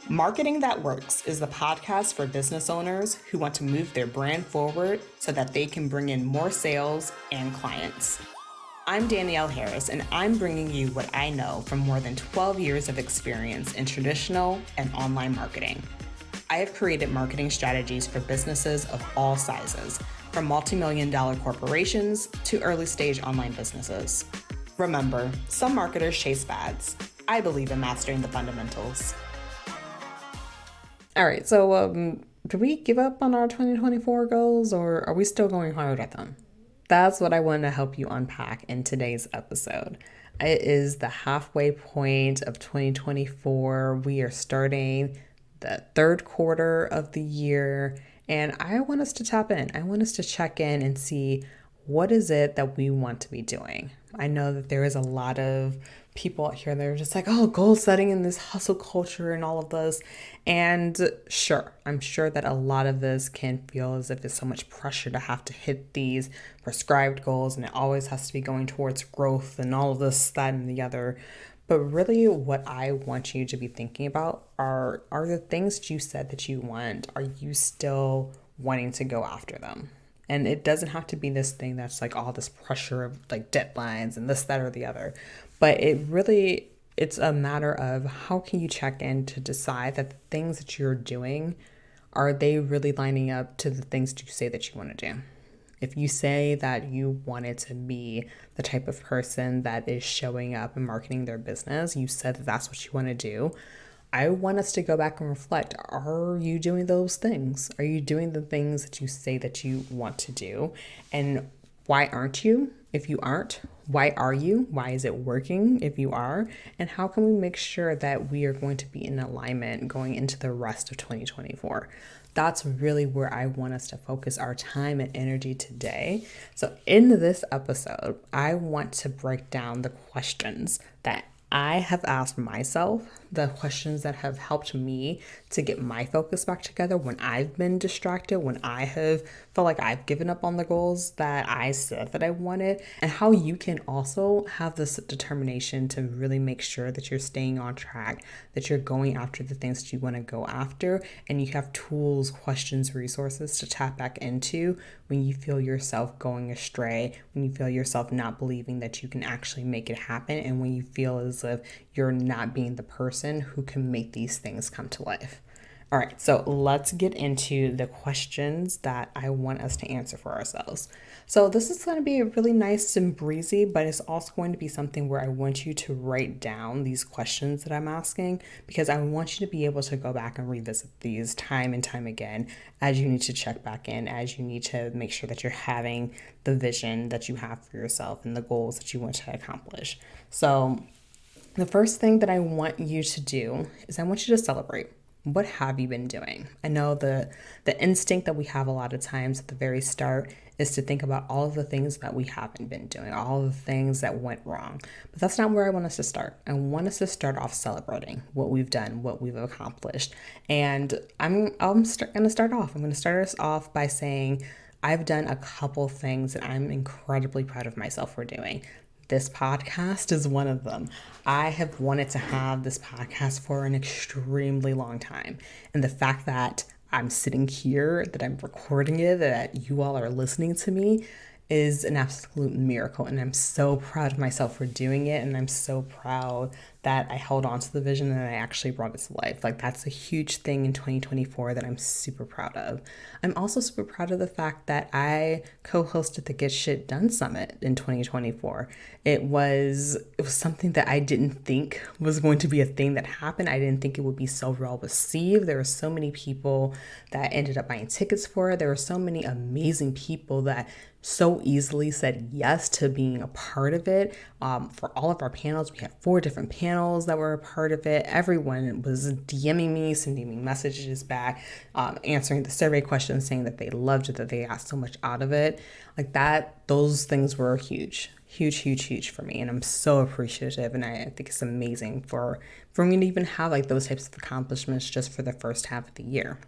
Marketing That Works is the podcast for business owners who want to move their brand forward so that they can bring in more sales and clients. I'm Danielle Harris, and I'm bringing you what I know from more than 12 years of experience in traditional and online marketing. I have created marketing strategies for businesses of all sizes, from multi-million-dollar corporations to early-stage online businesses. Remember, some marketers chase fads. I believe in mastering the fundamentals. All right, so do we give up on our 2024 goals, or are we still going hard at them? That's what I want to help you unpack in today's episode. It is the halfway point of 2024. We are starting the third quarter of the year, and I want us to tap in. I want us to check in and see what is it that we want to be doing. I know that there is a lot of people out here that are just like, oh, goal setting and this hustle culture and all of this. And sure, I'm sure that a lot of this can feel as if it's so much pressure to have to hit these prescribed goals, and it always has to be going towards growth and all of this, that, and the other. But really, what I want you to be thinking about are the things that you said that you want, are you still wanting to go after them? And it doesn't have to be this thing that's like all this pressure of like deadlines and this, that, or the other. But it's a matter of how can you check in to decide that the things that you're doing, are they really lining up to the things that you say that you want to do? If you say that you wanted to be the type of person that is showing up and marketing their business, you said that that's what you want to do, I want us to go back and reflect. Are you doing those things? Are you doing the things that you say that you want to do? And why aren't you? If you aren't, why are you? Why is it working if you are? And how can we make sure that we are going to be in alignment going into the rest of 2024? That's really where I want us to focus our time and energy today. So in this episode, I want to break down the questions that I have asked myself, the questions that have helped me to get my focus back together when I've been distracted, when I have felt like I've given up on the goals that I said that I wanted, and how you can also have this determination to really make sure that you're staying on track, that you're going after the things that you want to go after, and you have tools, questions, resources to tap back into when you feel yourself going astray, when you feel yourself not believing that you can actually make it happen, and when you feel as if you're not being the person who can make these things come to life. All right, so let's get into the questions that I want us to answer for ourselves. So this is going to be really nice and breezy, but it's also going to be something where I want you to write down these questions that I'm asking, because I want you to be able to go back and revisit these time and time again as you need to check back in, as you need to make sure that you're having the vision that you have for yourself and the goals that you want to accomplish. So the first thing that I want you to do is I want you to celebrate. What have you been doing? I know the instinct that we have a lot of times at the very start is to think about all of the things that we haven't been doing, all of the things that went wrong. But that's not where I want us to start. I want us to start off celebrating what we've done, what we've accomplished. And I'm going to start off. I'm going to start us off by saying I've done a couple things that I'm incredibly proud of myself for doing. This podcast is one of them. I have wanted to have this podcast for an extremely long time. And the fact that I'm sitting here, that I'm recording it, that you all are listening to me is an absolute miracle. And I'm so proud of myself for doing it. And I'm so proud that I held on to the vision and I actually brought it to life. Like, that's a huge thing in 2024 that I'm super proud of. I'm also super proud of the fact that I co-hosted the Get Shit Done Summit in 2024. It was something that I didn't think was going to be a thing that happened. I didn't think it would be so well received. There were so many people that ended up buying tickets for it. There were so many amazing people that so easily said yes to being a part of it. For all of our panels, we had 4 different panels that were a part of it. Everyone was DMing me, sending me messages back, answering the survey questions, saying that they loved it, that they got so much out of it. Like that, those things were huge for me. And I'm so appreciative. And I think it's amazing for me to even have like those types of accomplishments just for the first half of the year.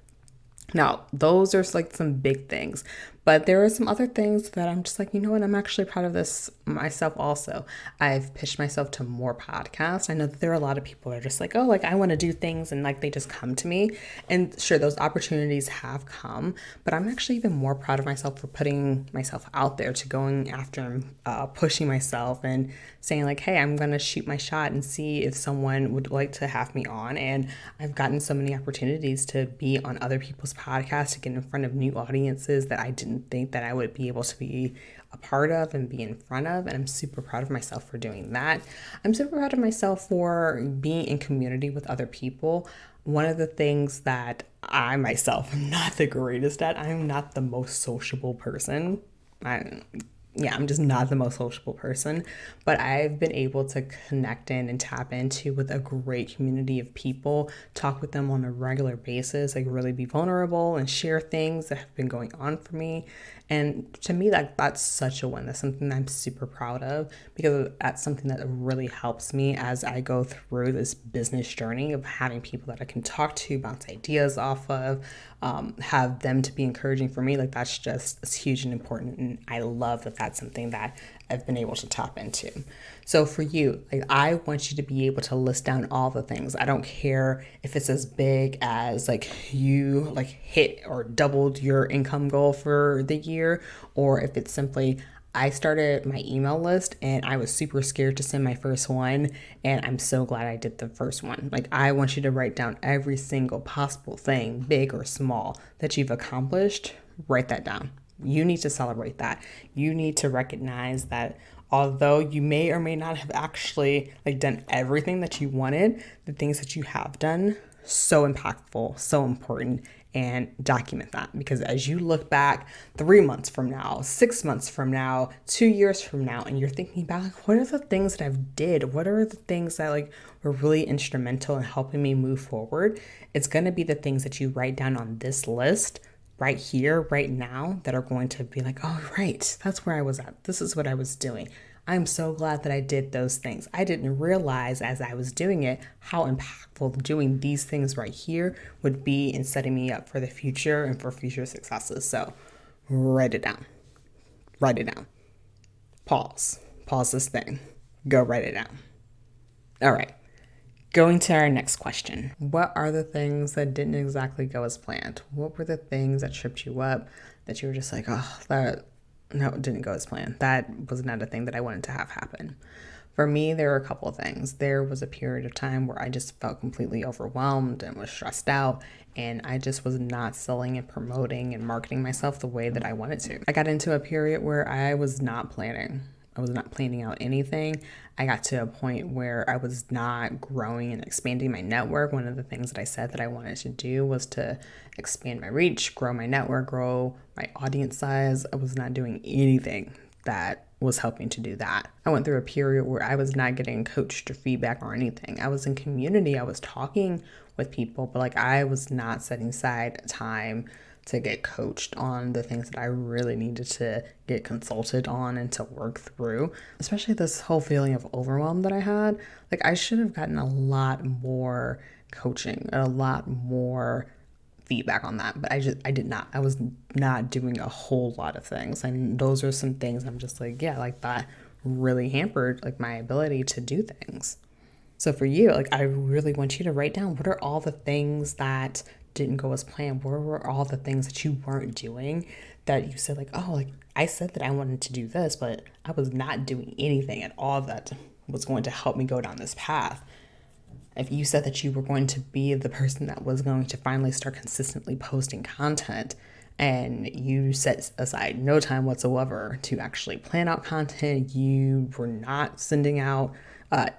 Now, those are like some big things, But there are some other things that I'm just like, you know what, I'm actually proud of this myself also. I've pitched myself to more podcasts. I know that there are a lot of people that are just like, oh, like I want to do things and like they just come to me. And sure, those opportunities have come, but I'm actually even more proud of myself for putting myself out there, to going after and pushing myself and saying like, hey, I'm going to shoot my shot and see if someone would like to have me on. And I've gotten so many opportunities to be on other people's podcasts, to get in front of new audiences that I didn't think that I would be able to be a part of and be in front of. And I'm super proud of myself for doing that. I'm super proud of myself for being in community with other people. One of the things that I myself am not the greatest at, I'm not the most sociable person. I'm just not the most sociable person, but I've been able to connect in and tap into with a great community of people, talk with them on a regular basis, like really be vulnerable and share things that have been going on for me. And to me, that's such a win. That's something that I'm super proud of, because that's something that really helps me as I go through this business journey of having people that I can talk to, bounce ideas off of, have them to be encouraging for me. Like that's just, it's huge and important. And I love that that's something that I've been able to tap into. So for you, like I want you to be able to list down all the things. I don't care if it's as big as like you like hit or doubled your income goal for the year, or if it's simply I started my email list and I was super scared to send my first one, and I'm so glad I did the first one. Like I want you to write down every single possible thing, big or small, that you've accomplished. Write that down. You need to celebrate that. You need to recognize that although you may or may not have actually like done everything that you wanted, the things that you have done, so impactful, so important, and document that. Because as you look back 3 months from now, 6 months from now, 2 years from now, and you're thinking about like, what are the things that I've did? What are the things that like were really instrumental in helping me move forward? It's going to be the things that you write down on this list right here, right now, that are going to be like, oh, right, that's where I was at. This is what I was doing. I'm so glad that I did those things. I didn't realize as I was doing it how impactful doing these things right here would be in setting me up for the future and for future successes. So write it down. Write it down. Pause. Pause this thing. Go write it down. All right. Going to our next question. What are the things that didn't exactly go as planned? What were the things that tripped you up that you were just like, oh, it didn't go as planned. That was not a thing that I wanted to have happen. For me, there were a couple of things. There was a period of time where I just felt completely overwhelmed and was stressed out, and I just was not selling and promoting and marketing myself the way that I wanted to. I got into a period where I was not planning. I was not planning out anything. I got to a point where I was not growing and expanding my network. One of the things that I said that I wanted to do was to expand my reach, grow my network, grow my audience size. I was not doing anything that was helping to do that. I went through a period where I was not getting coached or feedback or anything. I was in community, I was talking with people, but like I was not setting aside time to get coached on the things that I really needed to get consulted on and to work through, especially this whole feeling of overwhelm that I had. Like I should have gotten a lot more coaching, a lot more feedback on that, but I did not. I was not doing a whole lot of things, and those are some things I'm just like, yeah, like that really hampered like my ability to do things. So for you, like I really want you to write down, what are all the things that didn't go as planned? Where were all the things that you weren't doing that you said like, oh, like I said that I wanted to do this, but I was not doing anything at all that was going to help me go down this path. If you said that you were going to be the person that was going to finally start consistently posting content, and you set aside no time whatsoever to actually plan out content, you were not sending out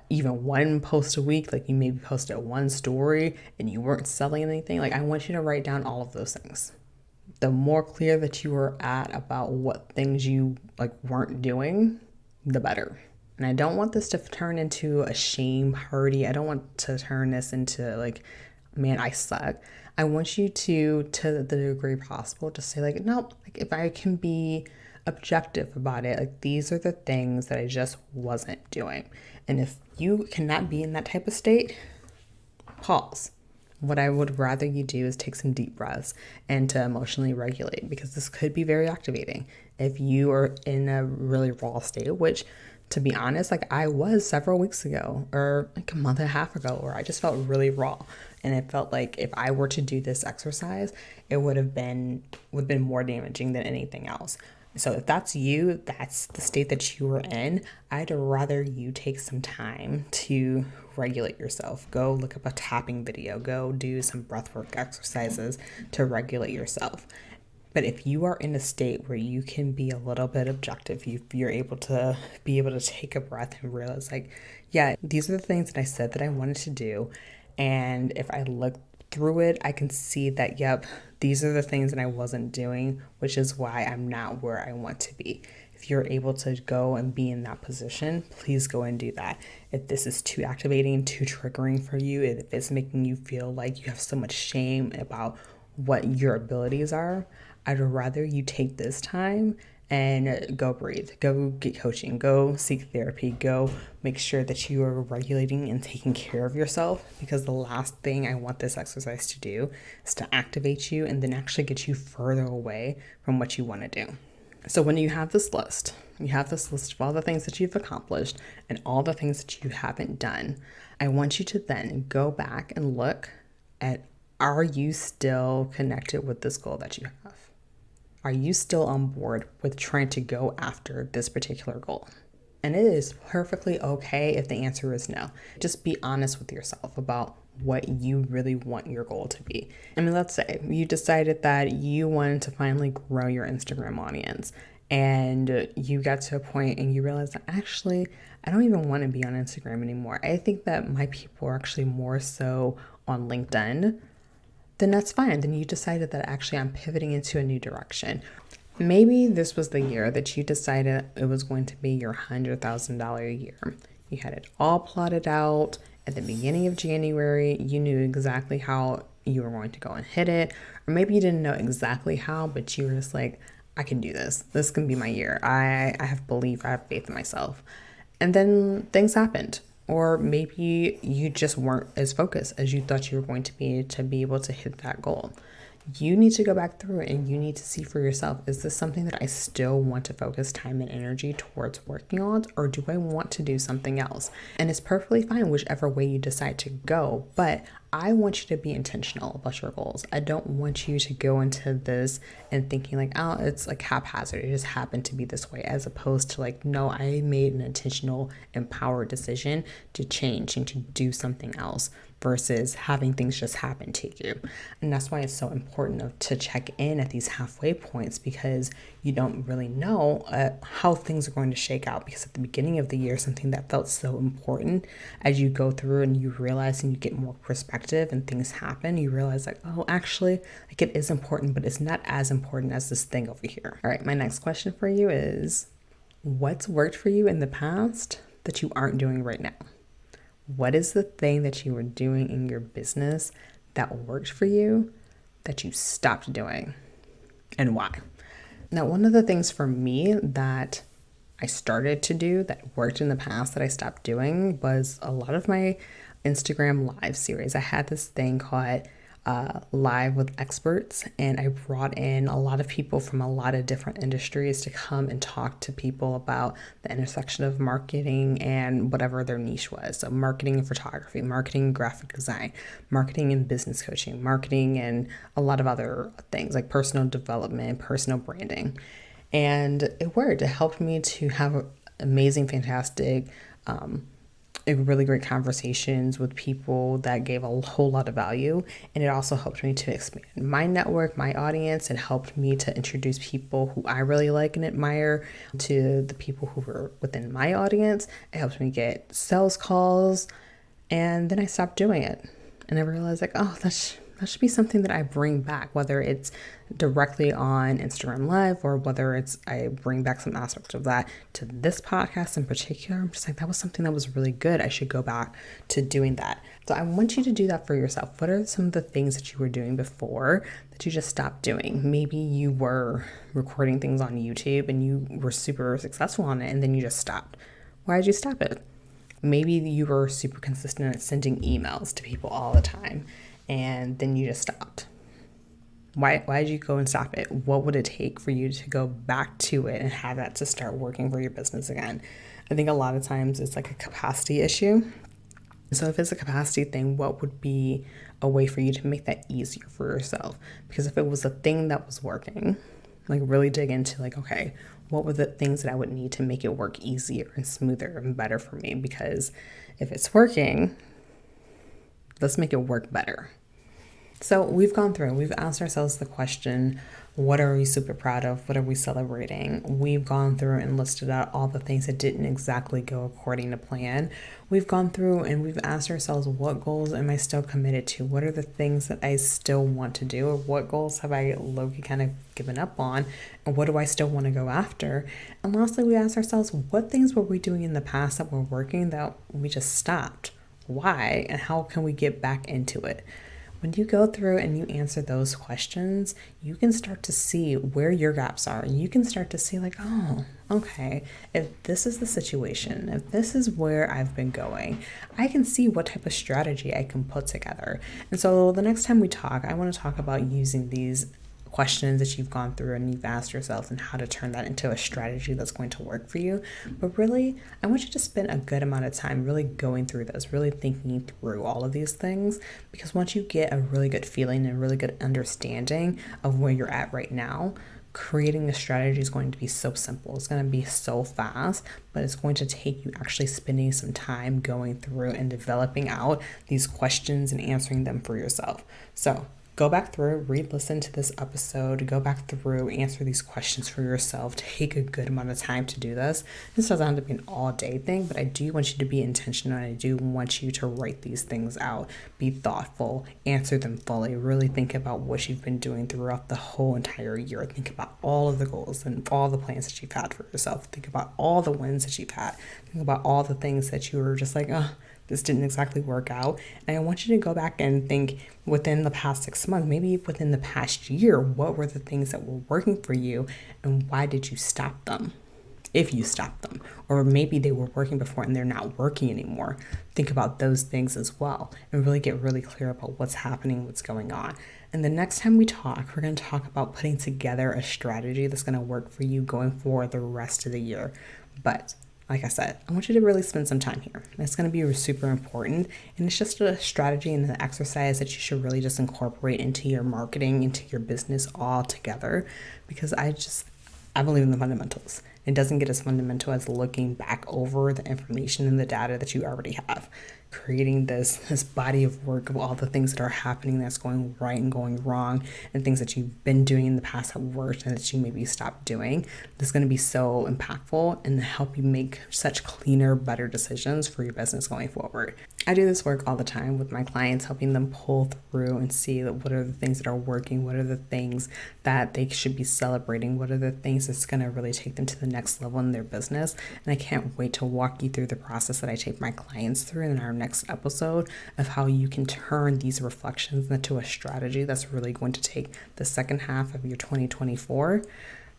even one post a week, like you maybe posted one story and you weren't selling anything, like I want you to write down all of those things. The more clear that you were at about what things you like weren't doing, the better. And I don't want this to turn into a shame party. I don't want to turn this into like, man, I suck. I want you to the degree possible, just say like, no, like if I can be objective about it, like these are the things that I just wasn't doing. And if you cannot be in that type of state, pause. What I would rather you do is take some deep breaths and to emotionally regulate, because this could be very activating. If you are in a really raw state, which to be honest, like I was several weeks ago or like a month and a half ago, where I just felt really raw. And it felt like if I were to do this exercise, it would have been more damaging than anything else. So if that's you, that's the state that you were in, I'd rather you take some time to regulate yourself. Go look up a tapping video, go do some breathwork exercises to regulate yourself. But if you are in a state where you can be a little bit objective, you're able to take a breath and realize, like, yeah, these are the things that I said that I wanted to do. And if I look through it, I can see that, yep, these are the things that I wasn't doing, which is why I'm not where I want to be. If you're able to go and be in that position, please go and do that. If this is too activating, too triggering for you, if it's making you feel like you have so much shame about what your abilities are, I'd rather you take this time and go breathe, go get coaching, go seek therapy, go make sure that you are regulating and taking care of yourself, because the last thing I want this exercise to do is to activate you and then actually get you further away from what you want to do. So when you have this list of all the things that you've accomplished and all the things that you haven't done. I want you to then go back and look at, are you still connected with this goal that you have? Are you still on board with trying to go after this particular goal? And it is perfectly okay if the answer is no. Just be honest with yourself about what you really want your goal to be. I mean, let's say you decided that you wanted to finally grow your Instagram audience, and you got to a point and you realized that actually, I don't even want to be on Instagram anymore. I think that my people are actually more so on LinkedIn. Then that's fine. Then you decided that actually I'm pivoting into a new direction. Maybe this was the year that you decided it was going to be your $100,000 year. You had it all plotted out at the beginning of January. You knew exactly how you were going to go and hit it. Or maybe you didn't know exactly how, but you were just like, I can do this. This can be my year. I have belief, I have faith in myself. And then things happened. Or maybe you just weren't as focused as you thought you were going to be able to hit that goal. You need to go back through it and you need to see for yourself, is this something that I still want to focus time and energy towards working on, or do I want to do something else? And it's perfectly fine whichever way you decide to go, but I want you to be intentional about your goals. I don't want you to go into this and thinking like, oh, it's like haphazard. It just happened to be this way, as opposed to like, no, I made an intentional, empowered decision to change and to do something else, versus having things just happen to you. And that's why it's so important to check in at these halfway points, because you don't really know how things are going to shake out. Because at the beginning of the year, something that felt so important, as you go through and you realize and you get more perspective and things happen, you realize like, oh, actually, like it is important, but it's not as important as this thing over here. All right, my next question for you is, what's worked for you in the past that you aren't doing right now? What is the thing that you were doing in your business that worked for you that you stopped doing, and why? Now, one of the things for me that I started to do that worked in the past that I stopped doing was a lot of my Instagram live series. I had this thing called Live with Experts, and I brought in a lot of people from a lot of different industries to come and talk to people about the intersection of marketing and whatever their niche was. So marketing and photography, marketing and graphic design, marketing and business coaching, marketing and a lot of other things like personal development, personal branding. And it worked. It helped me to have amazing, fantastic, really great conversations with people that gave a whole lot of value. And it also helped me to expand my network, my audience. It helped me to introduce people who I really like and admire to the people who were within my audience. It helped me get sales calls. And then I stopped doing it. And I realized like, oh, that should be something that I bring back, whether it's directly on Instagram Live or whether it's I bring back some aspects of that to this podcast in particular. I'm just like, that was something that was really good. I should go back to doing that. So I want you to do that for yourself. What are some of the things that you were doing before that you just stopped doing? Maybe you were recording things on YouTube and you were super successful on it, and then you just stopped. Why did you stop it? Maybe you were super consistent at sending emails to people all the time, and then you just stopped? Why did you go and stop it? What would it take for you to go back to it and have that to start working for your business again? I think a lot of times it's like a capacity issue. So if it's a capacity thing, what would be a way for you to make that easier for yourself? Because if it was a thing that was working, like really dig into like, okay, what were the things that I would need to make it work easier and smoother and better for me? Because if it's working, let's make it work better. So we've gone through, we've asked ourselves the question, what are we super proud of? What are we celebrating? We've gone through and listed out all the things that didn't exactly go according to plan. We've gone through and we've asked ourselves, what goals am I still committed to? What are the things that I still want to do? Or what goals have I low-key kind of given up on? And what do I still want to go after? And lastly, we asked ourselves, what things were we doing in the past that were working that we just stopped? Why? And how can we get back into it? When you go through and you answer those questions, you can start to see where your gaps are. You can start to see like, oh, okay, if this is the situation, if this is where I've been going, I can see what type of strategy I can put together. And so the next time we talk, I want to talk about using these questions that you've gone through and you've asked yourself and how to turn that into a strategy that's going to work for you. But really, I want you to spend a good amount of time really going through this, really thinking through all of these things, because once you get a really good feeling and really good understanding of where you're at right now, creating a strategy is going to be so simple. It's going to be so fast, but it's going to take you actually spending some time going through and developing out these questions and answering them for yourself. So go back through, re-listen to this episode, go back through, answer these questions for yourself. Take a good amount of time to do this. This doesn't have to be an all-day thing, but I do want you to be intentional, and I do want you to write these things out. Be thoughtful, answer them fully, really think about what you've been doing throughout the whole entire year. Think about all of the goals and all the plans that you've had for yourself. Think about all the wins that you've had. Think about all the things that you were just like, oh, this didn't exactly work out. And I want you to go back and think within the past 6 months, maybe within the past year, what were the things that were working for you and why did you stop them? If you stopped them, or maybe they were working before and they're not working anymore. Think about those things as well and really get really clear about what's happening, what's going on. And the next time we talk, we're going to talk about putting together a strategy that's going to work for you going forward the rest of the year. But like I said, I want you to really spend some time here. It's going to be super important. And it's just a strategy and an exercise that you should really just incorporate into your marketing, into your business all together. Because I believe in the fundamentals. It doesn't get as fundamental as looking back over the information and the data that you already have. Creating this body of work of all the things that are happening that's going right and going wrong, and things that you've been doing in the past that worked and that you maybe stopped doing. This is going to be so impactful and help you make such cleaner, better decisions for your business going forward. I do this work all the time with my clients, helping them pull through and see that what are the things that are working, what are the things that they should be celebrating, what are the things that's going to really take them to the next level in their business. And I can't wait to walk you through the process that I take my clients through in our next episode of how you can turn these reflections into a strategy that's really going to take the second half of your 2024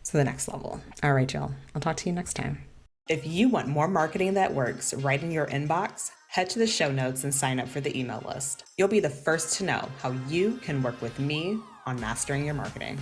to the next level. All right, y'all. I'll talk to you next time. If you want more marketing that works right in your inbox, head to the show notes and sign up for the email list. You'll be the first to know how you can work with me on mastering your marketing.